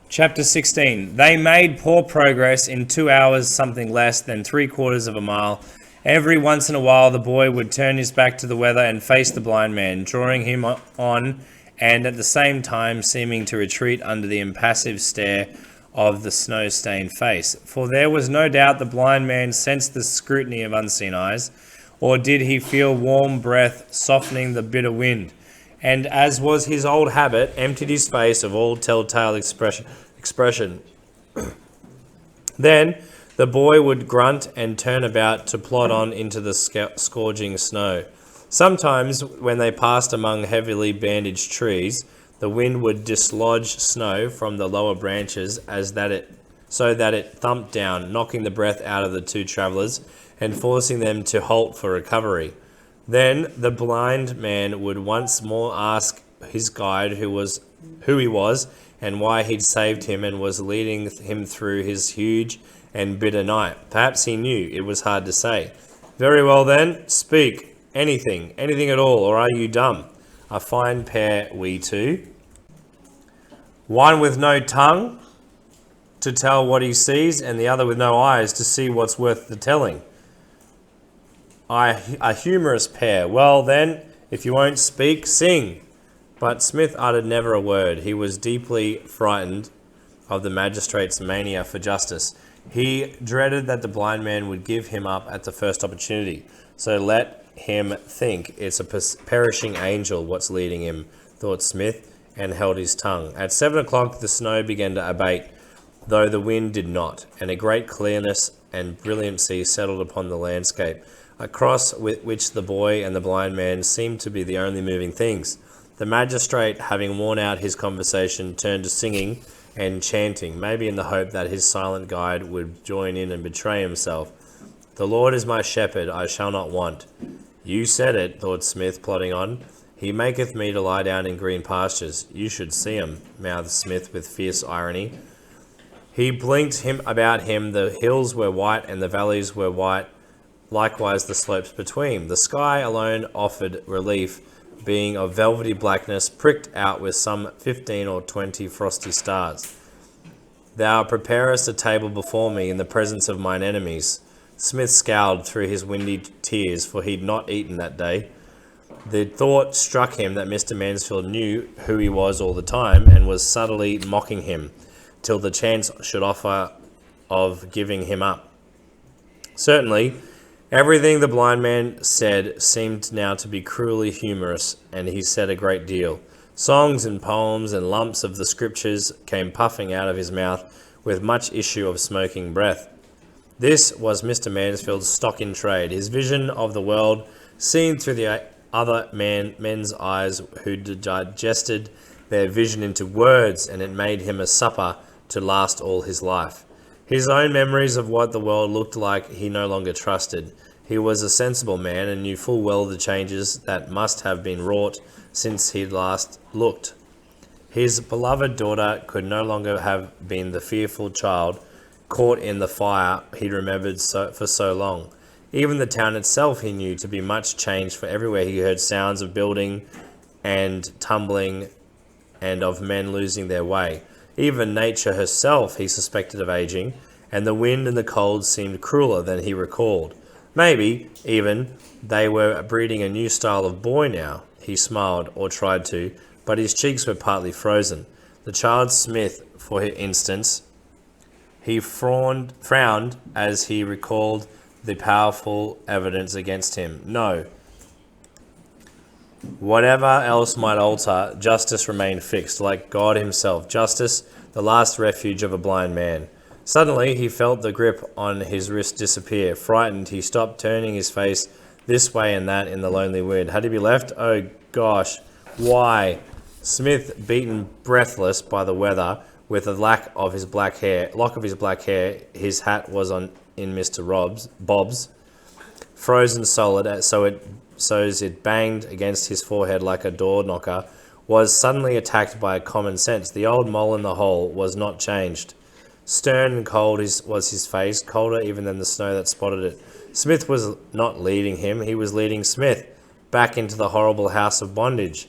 Chapter 16. They made poor progress in 2 hours, something less than 3/4 of a mile. Every once in a while, the boy would turn his back to the weather and face the blind man, drawing him on, and at the same time seeming to retreat under the impassive stare of the snow-stained face. For there was no doubt the blind man sensed the scrutiny of unseen eyes, or did he feel warm breath softening the bitter wind, and, as was his old habit, emptied his face of all telltale expression. Then the boy would grunt and turn about to plod on into the scourging snow. Sometimes, when they passed among heavily bandaged trees, the wind would dislodge snow from the lower branches so that it thumped down, knocking the breath out of the two travellers and forcing them to halt for recovery. Then the blind man would once more ask his guide who he was and why he'd saved him and was leading him through his huge and bitter night. Perhaps he knew. It was hard to say. Very well then, speak. Anything at all, or are you dumb? A fine pair, we two. One with no tongue to tell what he sees, and the other with no eyes to see what's worth the telling. A humorous pair. Well then, if you won't speak, sing. But Smith uttered never a word. He was deeply frightened of the magistrate's mania for justice. He dreaded that the blind man would give him up at the first opportunity. So let him think it's a perishing angel what's leading him, thought Smith, and held his tongue. At 7 o'clock the snow began to abate, though the wind did not, and a great clearness and brilliancy settled upon the landscape, across which the boy and the blind man seemed to be the only moving things. The magistrate, having worn out his conversation, turned to singing and chanting, maybe in the hope that his silent guide would join in and betray himself. The Lord is my shepherd, I shall not want. You said it, thought Smith, plodding on. He maketh me to lie down in green pastures. You should see him, mouthed Smith with fierce irony. He blinked about him. The hills were white and the valleys were white, likewise the slopes between. The sky alone offered relief, being of velvety blackness, pricked out with some 15 or 20 frosty stars. Thou preparest a table before me in the presence of mine enemies. Smith scowled through his windy tears, for he'd not eaten that day. The thought struck him that Mr. Mansfield knew who he was all the time, and was subtly mocking him, till the chance should offer of giving him up. Certainly, everything the blind man said seemed now to be cruelly humorous, and he said a great deal. Songs and poems and lumps of the scriptures came puffing out of his mouth with much issue of smoking breath. This was Mr. Mansfield's stock in trade, his vision of the world seen through the other men's eyes who digested their vision into words, and it made him a supper to last all his life. His own memories of what the world looked like he no longer trusted. He was a sensible man and knew full well the changes that must have been wrought since he'd last looked. His beloved daughter could no longer have been the fearful child caught in the fire he'd remembered for so long. Even the town itself he knew to be much changed, for everywhere he heard sounds of building and tumbling and of men losing their way. Even nature herself he suspected of aging, and the wind and the cold seemed crueler than he recalled. Maybe, even, they were breeding a new style of boy now. He smiled, or tried to, but his cheeks were partly frozen. The child Smith, for instance, he frowned as he recalled the powerful evidence against him. No. Whatever else might alter, justice remained fixed, like God himself. Justice, the last refuge of a blind man. Suddenly, he felt the grip on his wrist disappear. Frightened, he stopped, turning his face this way and that in the lonely wind. Had he been left? Oh, gosh. Why? Smith, beaten breathless by the weather, with a lock of his black hair, his hat was in Mr. Bob's, frozen solid, so as it banged against his forehead like a door knocker, was suddenly attacked by a common sense. The old mole in the hole was not changed. Stern and cold was his face, colder even than the snow that spotted it. Smith was not leading him, he was leading Smith back into the horrible house of bondage.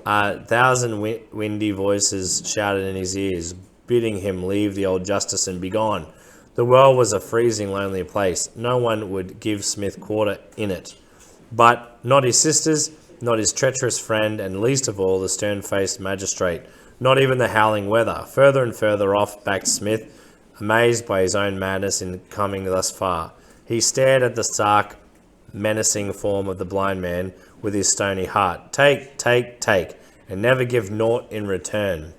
1,000 windy voices shouted in his ears. bidding him leave the old justice and be gone. The world was a freezing, lonely place. No one would give Smith quarter in it. But not his sisters, not his treacherous friend, and least of all the stern-faced magistrate. Not even the howling weather. Further and further off backed Smith, amazed by his own madness in coming thus far. He stared at the stark, menacing form of the blind man with his stony heart. Take, take, take, and never give naught in return.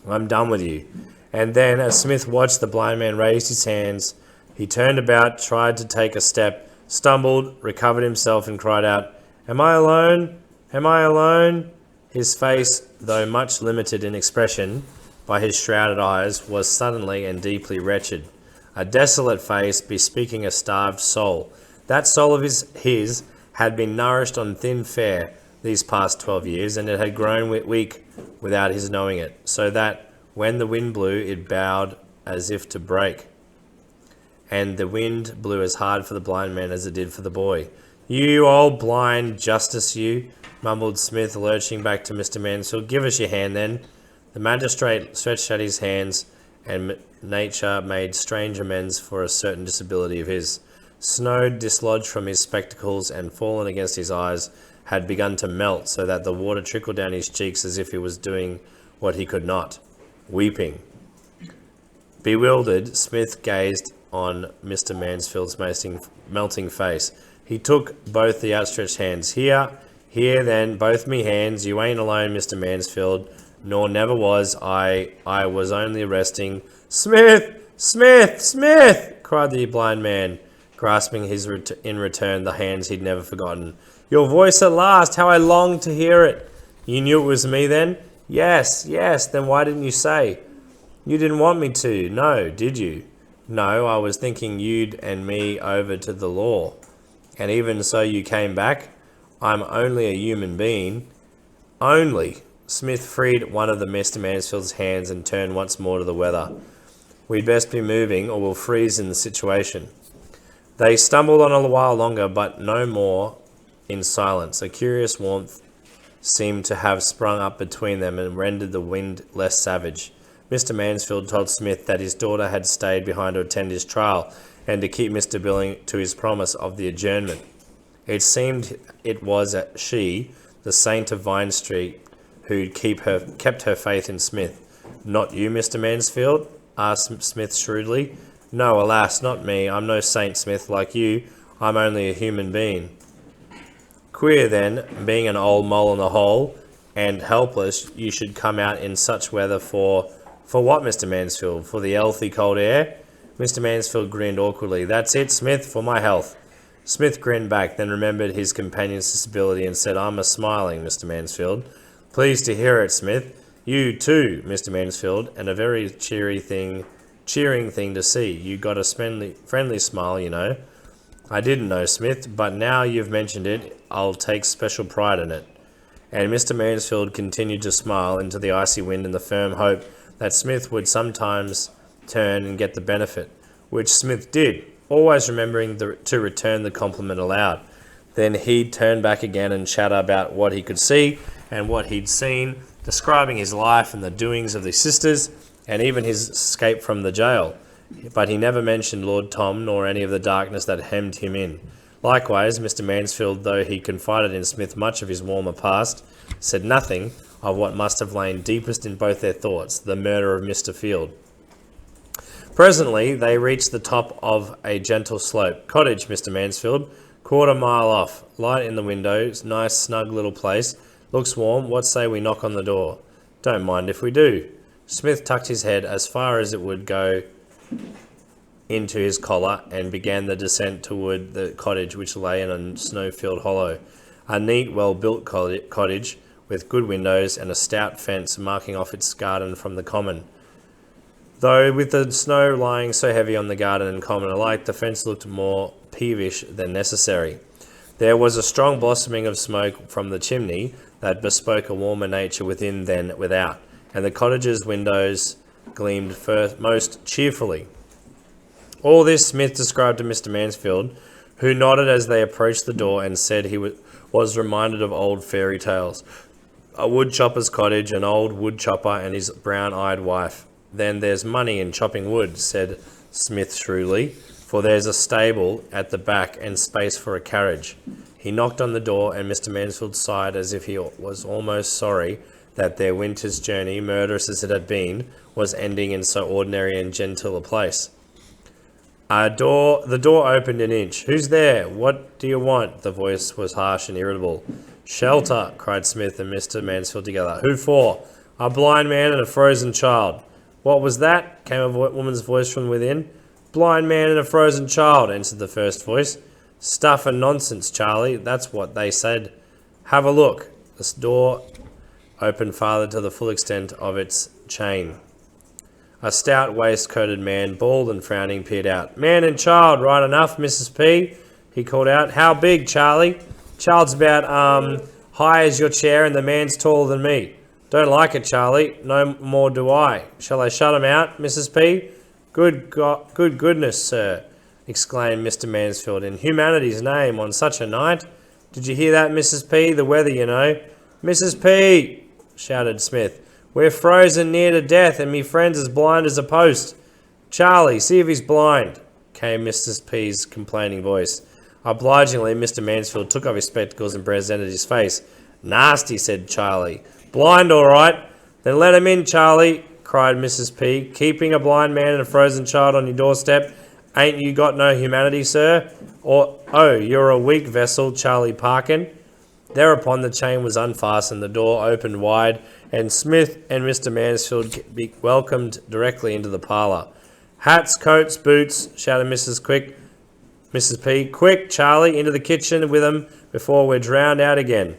I'm done with you. And then, as Smith watched the blind man raise his hands, he turned about, tried to take a step, stumbled, recovered himself, and cried out, Am I alone? Am I alone? His face, though much limited in expression by his shrouded eyes, was suddenly and deeply wretched. A desolate face bespeaking a starved soul. That soul of his had been nourished on thin fare these past 12 years, and it had grown weak without his knowing it, so that when the wind blew, it bowed as if to break. And the wind blew as hard for the blind man as it did for the boy. You old blind justice, you, mumbled Smith, lurching back to Mr. Mansfield. Give us your hand, then. The magistrate stretched out his hands, and nature made strange amends for a certain disability of his. Snow, dislodged from his spectacles and fallen against his eyes, had begun to melt, so that the water trickled down his cheeks as if he was doing what he could not. Weeping. Bewildered, Smith gazed on Mr. Mansfield's melting face. He took both the outstretched hands. Here, then, both me hands. You ain't alone, Mr. Mansfield, nor never was. I was only resting. Smith! Smith! Smith! Cried the blind man, grasping in return the hands he'd never forgotten. Your voice at last! How I longed to hear it! You knew it was me then? Yes, then why didn't you say? You didn't want me to, no, did you? No, I was thinking you'd and me over to the law. And even so you came back? I'm only a human being. Only. Smith freed one of the Mr. Mansfield's hands and turned once more to the weather. We'd best be moving or we'll freeze in the situation. They stumbled on a while longer, but no more in silence. A curious warmth seemed to have sprung up between them and rendered the wind less savage. Mr. Mansfield told Smith that his daughter had stayed behind to attend his trial and to keep Mr. Billing to his promise of the adjournment. It seemed it was she, the saint of Vine Street, who'd kept her faith in Smith. Not you, Mr. Mansfield? Asked Smith shrewdly. No, alas, not me. I'm no saint, Smith, like you. I'm only a human being. Queer, then, being an old mole in the hole and helpless, you should come out in such weather for what, Mr. Mansfield? For the healthy cold air? Mr. Mansfield grinned awkwardly. That's it, Smith, for my health. Smith grinned back, then remembered his companion's disability and said, I'm a-smiling, Mr. Mansfield. Pleased to hear it, Smith. You too, Mr. Mansfield, and a very cheering thing to see. You got a friendly smile, you know. I didn't know, Smith, but now you've mentioned it, I'll take special pride in it. And Mr. Mansfield continued to smile into the icy wind in the firm hope that Smith would sometimes turn and get the benefit, which Smith did, always remembering to return the compliment aloud. Then he'd turn back again and chatter about what he could see and what he'd seen, describing his life and the doings of the sisters, and even his escape from the jail. But he never mentioned Lord Tom, nor any of the darkness that hemmed him in. Likewise, Mr. Mansfield, though he confided in Smith much of his warmer past, said nothing of what must have lain deepest in both their thoughts, the murder of Mr. Field. Presently, they reached the top of a gentle slope. Cottage, Mr. Mansfield, quarter mile off. Light in the windows, nice snug little place. Looks warm. What say we knock on the door? Don't mind if we do. Smith tucked his head as far as it would go into his collar and began the descent toward the cottage, which lay in a snow-filled hollow. A neat, well-built cottage with good windows and a stout fence marking off its garden from the common. Though with the snow lying so heavy on the garden and common alike, the fence looked more peevish than necessary. There was a strong blossoming of smoke from the chimney that bespoke a warmer nature within than without, and the cottage's windows gleamed most cheerfully. All this Smith described to Mr. Mansfield, who nodded as they approached the door and said he was reminded of old fairy tales. A woodchopper's cottage, an old woodchopper and his brown-eyed wife. then there's money in chopping wood, said Smith shrewdly, for there's a stable at the back and space for a carriage. He knocked on the door, and Mr. Mansfield sighed as if he was almost sorry that their winter's journey, murderous as it had been, was ending in so ordinary and genteel a place. The door opened an inch. "Who's there? What do you want?" The voice was harsh and irritable. "Shelter," cried Smith and Mr. Mansfield together. "Who for?" "A blind man and a frozen child." "What was that?" came a woman's voice from within. "Blind man and a frozen child," answered the first voice. "Stuff and nonsense, Charlie. That's what they said." "Have a look." The door opened farther to the full extent of its chain. A stout waistcoated man, bald and frowning, peered out. "Man and child, right enough, Mrs. P," he called out. "How big, Charlie?" "Child's about, high as your chair, and the man's taller than me." "Don't like it, Charlie. No more do I. Shall I shut him out, Mrs. P?" Good goodness, sir," exclaimed Mr. Mansfield. "In humanity's name, on such a night. Did you hear that, Mrs. P? The weather, you know." "Mrs. P," shouted Smith, "we're frozen near to death, and me friend's as blind as a post." "Charlie, see if he's blind," came Mrs. P's complaining voice. Obligingly, Mr. Mansfield took off his spectacles and presented his face. "Nasty," said Charlie. "Blind, all right. Then let him in, Charlie," cried Mrs. P. "Keeping a blind man and a frozen child on your doorstep. Ain't you got no humanity, sir? Or, oh, you're a weak vessel, Charlie Parkin." Thereupon the chain was unfastened, the door opened wide, and Smith and Mr. Mansfield be welcomed directly into the parlour. "Hats, coats, boots," shouted Mrs. P. "Quick, Charlie, into the kitchen with 'em before we're drowned out again."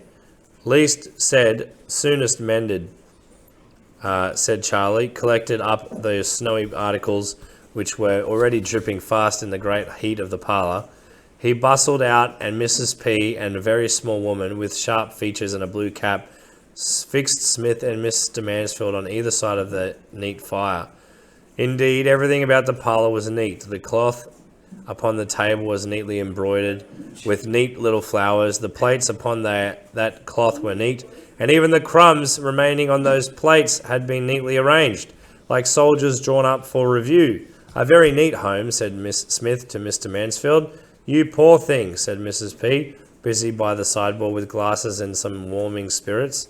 "Least said, soonest mended," said Charlie, collected up those snowy articles which were already dripping fast in the great heat of the parlour. He bustled out, and Mrs. P. and a very small woman with sharp features and a blue cap fixed Smith and Mr. Mansfield on either side of the neat fire. Indeed, everything about the parlour was neat. The cloth upon the table was neatly embroidered with neat little flowers. The plates upon that cloth were neat, and even the crumbs remaining on those plates had been neatly arranged, like soldiers drawn up for review. "A very neat home," said Miss Smith to Mr. Mansfield. "You poor thing," said Mrs. P., busy by the sideboard with glasses and some warming spirits.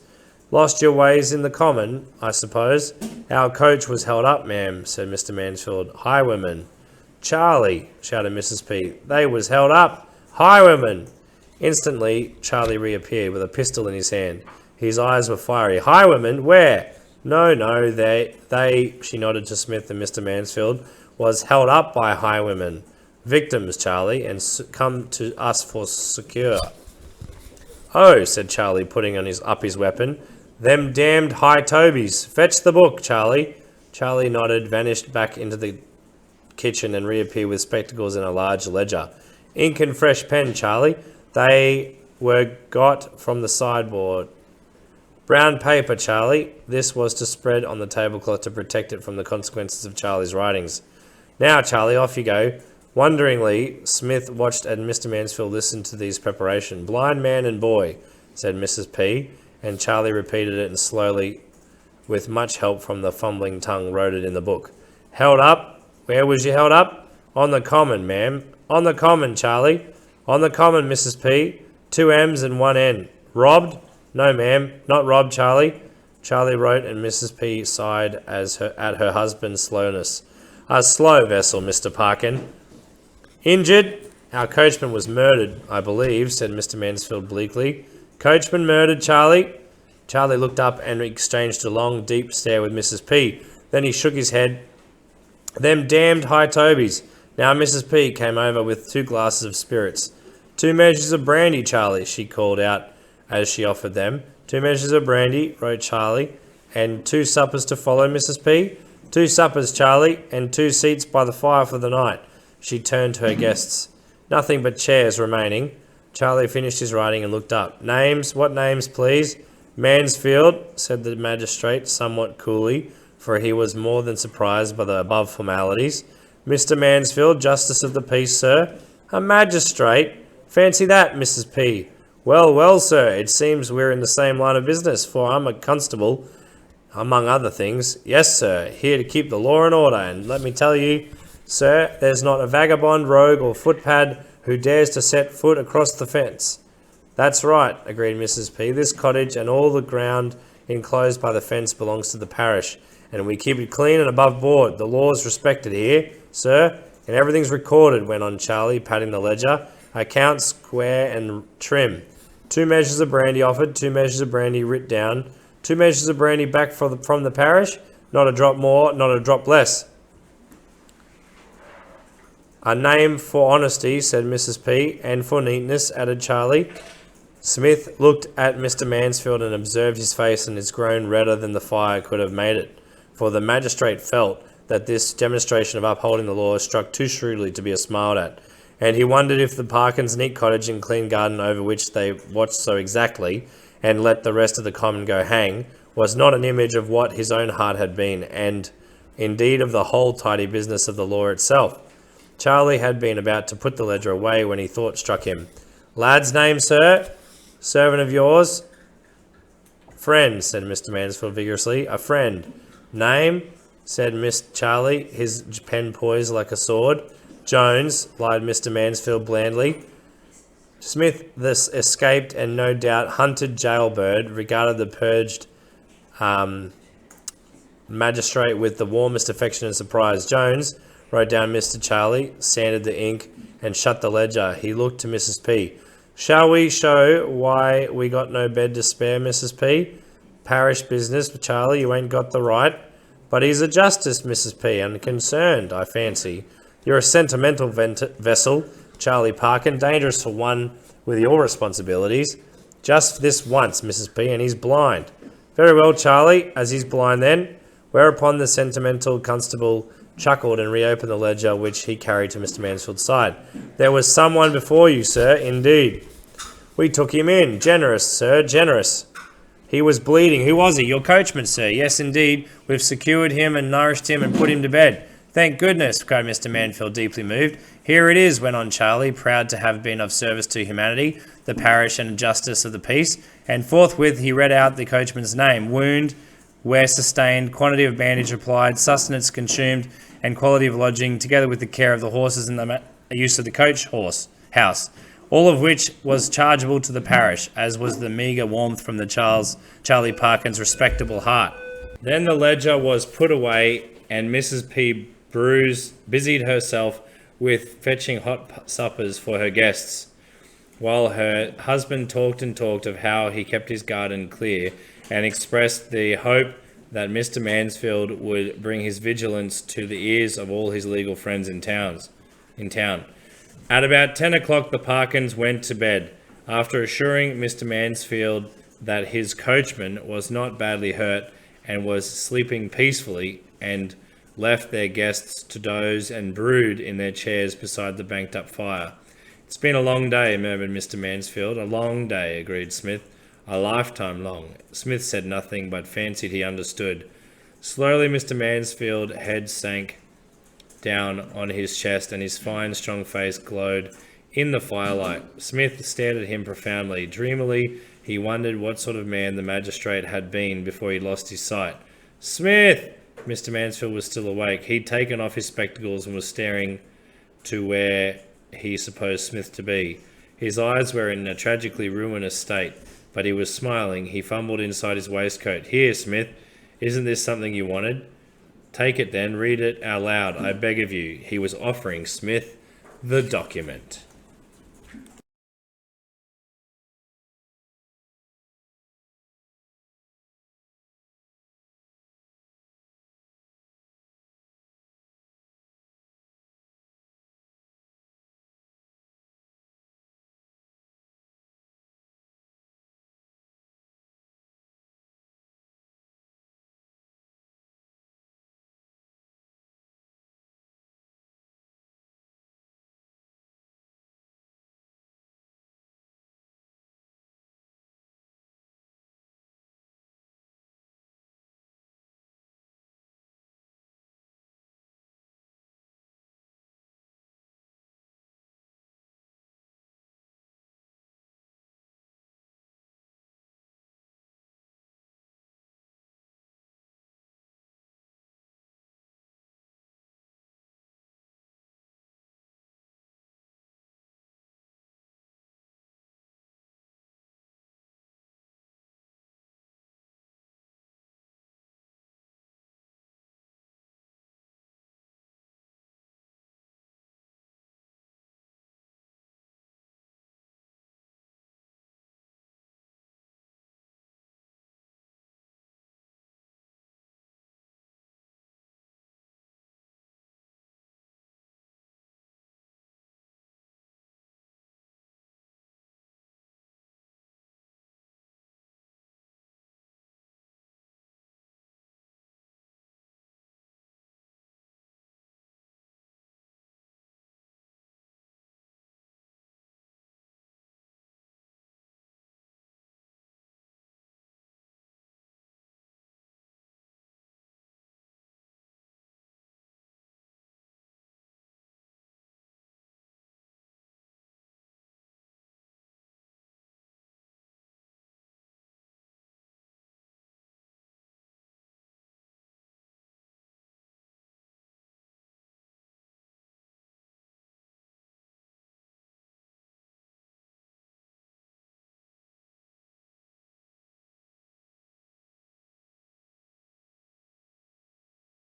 "Lost your ways in the common, I suppose." "Our coach was held up, ma'am," said Mr. Mansfield. "Highwaymen." "Charlie," shouted Mrs. P., "they was held up. Highwaymen." Instantly, Charlie reappeared with a pistol in his hand. His eyes were fiery. "Highwaymen? Where?" No, they, she nodded to Smith and Mr. Mansfield, was held up by highwaymen. "Victims, Charlie, and come to us for secure." "Oh," said Charlie, putting on up his weapon. "Them damned high tobies. Fetch the book, Charlie." Charlie nodded, vanished back into the kitchen, and reappeared with spectacles and a large ledger. "Ink and fresh pen, Charlie. They were got from the sideboard." "Brown paper, Charlie." This was to spread on the tablecloth to protect it from the consequences of Charlie's writings. "Now, Charlie, off you go." Wonderingly, Smith watched and Mr. Mansfield listened to these preparations. "Blind man and boy," said Mrs. P., and Charlie repeated it and slowly, with much help from the fumbling tongue, wrote it in the book. "Held up? Where was you held up?" "On the common, ma'am." "On the common, Charlie." "On the common, Mrs. P. 2 M's and 1 N. Robbed?" "No, ma'am. Not robbed, Charlie." Charlie wrote, and Mrs. P. sighed at her husband's slowness. "A slow vessel, Mr. Parkin." "Injured?" "Our coachman was murdered, I believe," said Mr. Mansfield bleakly. "Coachman murdered, Charlie?" Charlie looked up and exchanged a long, deep stare with Mrs. P. Then he shook his head. "Them damned high tobies." Now Mrs. P. came over with 2 glasses of spirits. 2 measures of brandy, Charlie," she called out as she offered them. 2 measures of brandy, wrote Charlie. "And 2 suppers to follow, Mrs. P." "2 suppers, Charlie, and 2 seats by the fire for the night." She turned to her guests. "Nothing but chairs remaining." Charlie finished his writing and looked up. "Names? What names, please?" "Mansfield," said the magistrate somewhat coolly, for he was more than surprised by the above formalities. "Mr. Mansfield, Justice of the Peace, sir." "A magistrate? Fancy that, Mrs. P." Well, sir, it seems we're in the same line of business, for I'm a constable, among other things. Yes, sir, here to keep the law and order, and let me tell you, sir, there's not a vagabond, rogue, or footpad who dares to set foot across the fence. That's right, agreed Mrs. P. This cottage and all the ground enclosed by the fence belongs to the parish, and we keep it clean and above board. The law's respected here, sir, and everything's recorded, went on Charlie, patting the ledger. Accounts square and trim. 2 measures of brandy offered, 2 measures of brandy writ down, 2 measures of brandy back from the parish, not a drop more, not a drop less. A name for honesty, said Mrs. P, and for neatness, added Charlie. Smith looked at Mr. Mansfield and observed his face, and it's grown redder than the fire could have made it, for the magistrate felt that this demonstration of upholding the law struck too shrewdly to be smiled at, and he wondered if the Parkins' neat cottage and clean garden over which they watched so exactly, and let the rest of the common go hang, was not an image of what his own heart had been, and indeed of the whole tidy business of the law itself. Charlie had been about to put the ledger away when he thought struck him. Lad's name, sir? Servant of yours? Friend, said Mr. Mansfield vigorously. A friend. Name? Said Miss Charlie, his pen poised like a sword. Jones, lied Mr. Mansfield blandly. Smith, this escaped and no doubt hunted jailbird, regarded the purged magistrate with the warmest affection and surprise. Jones wrote down Mr. Charlie, sanded the ink, and shut the ledger. He looked to Mrs. P. Shall we show why we got no bed to spare, Mrs. P? Parish business, Charlie, you ain't got the right. But he's a justice, Mrs. P, unconcerned, I fancy. You're a sentimental vessel, Charlie Parkin, dangerous for one with your responsibilities. Just this once, Mrs. P, and he's blind. Very well, Charlie, as he's blind then. Whereupon the sentimental constable chuckled and reopened the ledger which he carried to Mr. Mansfield's side. There was someone before you, sir, indeed. We took him in. Generous, sir, generous. He was bleeding. Who was he? Your coachman, sir. Yes, indeed. We've secured him and nourished him and put him to bed. Thank goodness, cried Mr. Mansfield, deeply moved. Here it is, went on Charlie, proud to have been of service to humanity, the parish and justice of the peace, and forthwith he read out the coachman's name, wound, wear sustained, quantity of bandage applied, sustenance consumed, and quality of lodging, together with the care of the horses and the use of the coach house, all of which was chargeable to the parish, as was the meagre warmth from the Charlie Parkin's respectable heart. Then the ledger was put away, and Mrs. P. busied herself with fetching hot suppers for her guests, while her husband talked and talked of how he kept his garden clear, and expressed the hope that Mr. Mansfield would bring his vigilance to the ears of all his legal friends in town. At about 10 o'clock, the Parkins went to bed, after assuring Mr. Mansfield that his coachman was not badly hurt and was sleeping peacefully, and left their guests to doze and brood in their chairs beside the banked-up fire. It's been a long day, murmured Mr. Mansfield. A long day, agreed Smith. A lifetime long. Smith said nothing, but fancied he understood. Slowly Mr. Mansfield's head sank down on his chest, and his fine, strong face glowed in the firelight. Smith stared at him profoundly. Dreamily, he wondered what sort of man the magistrate had been before he lost his sight. Smith! Mr. Mansfield was still awake. He'd taken off his spectacles and was staring to where he supposed Smith to be. His eyes were in a tragically ruinous state, but he was smiling. He fumbled inside his waistcoat. Here, Smith, isn't this something you wanted? Take it then, read it out loud, I beg of you. He was offering Smith the document.